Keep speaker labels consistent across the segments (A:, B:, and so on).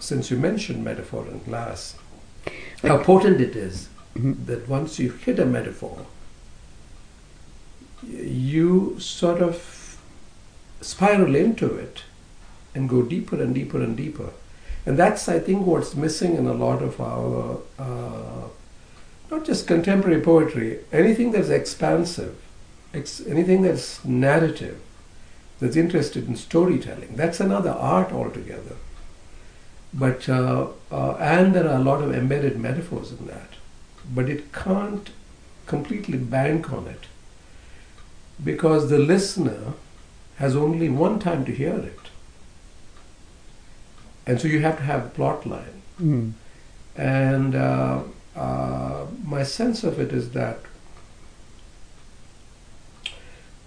A: since you mentioned metaphor and glass, how potent it is that once you hit a metaphor, you sort of spiral into it and go deeper and deeper and deeper. And that's, I think, what's missing in a lot of our, not just contemporary poetry, anything that's expansive, anything that's narrative, that's interested in storytelling. That's another art altogether. But and there are a lot of embedded metaphors in that. But it can't completely bank on it because the listener has only one time to hear it. And so you have to have a plot line.
B: Mm.
A: And my sense of it is that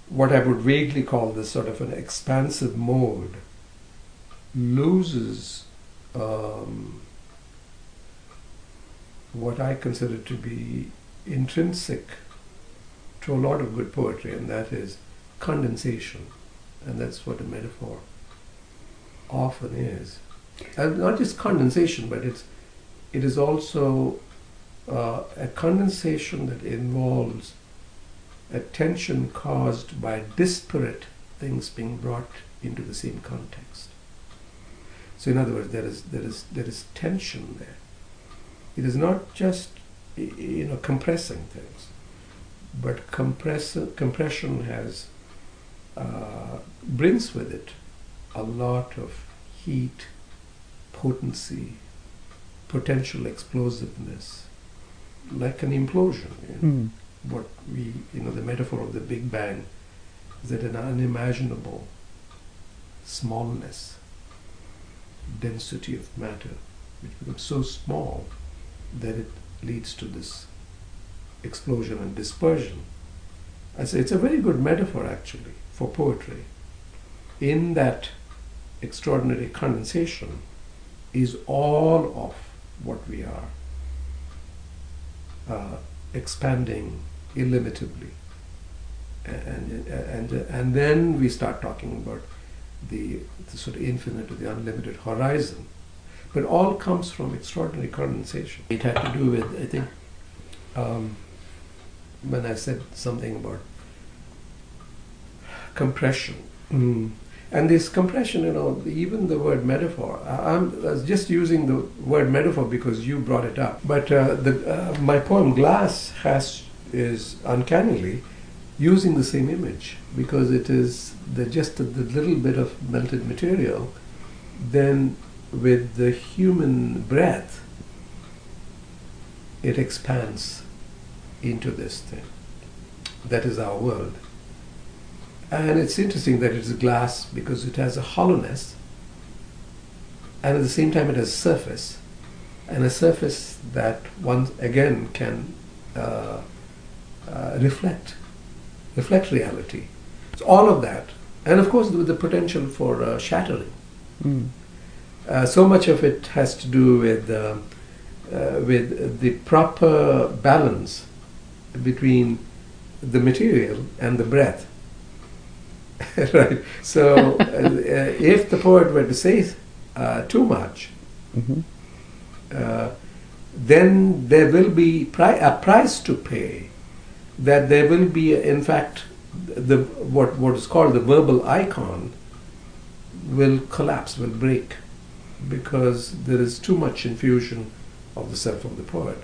A: what I would vaguely call this sort of an expansive mode loses what I consider to be intrinsic to a lot of good poetry, and that is condensation. And that's what a metaphor often is. And not just condensation, but it is also a condensation that involves a tension caused by disparate things being brought into the same context. So in other words, there is tension there. It is not just compressing things, but compression has brings with it a lot of heat, potency, potential explosiveness, like an implosion.
B: Mm.
A: What the metaphor of the Big Bang is that an unimaginable smallness, density of matter, which becomes so small that it leads to this explosion and dispersion. I say it's a very good metaphor actually for poetry. In that extraordinary condensation is all of what we are, expanding illimitably, and then we start talking about the sort of infinite or the unlimited horizon. But all comes from extraordinary condensation. It had to do with, I think, when I said something about compression.
B: Mm.
A: And this compression, even the word metaphor, I was just using the word metaphor because you brought it up. But my poem Glass is uncannily using the same image, because it is just the little bit of melted material, then with the human breath, it expands into this thing. That is our world. And it's interesting that it's glass because it has a hollowness, and at the same time it has surface, and a surface that once again can reflect reality. So all of that, and of course with the potential for shattering.
B: Mm.
A: So much of it has to do with the proper balance between the material and the breath. Right. So if the poet were to say too much,
B: Mm-hmm.
A: then there will be a price to pay. That there will be, in fact, what is called the verbal icon will break, because there is too much infusion of the self of the poet.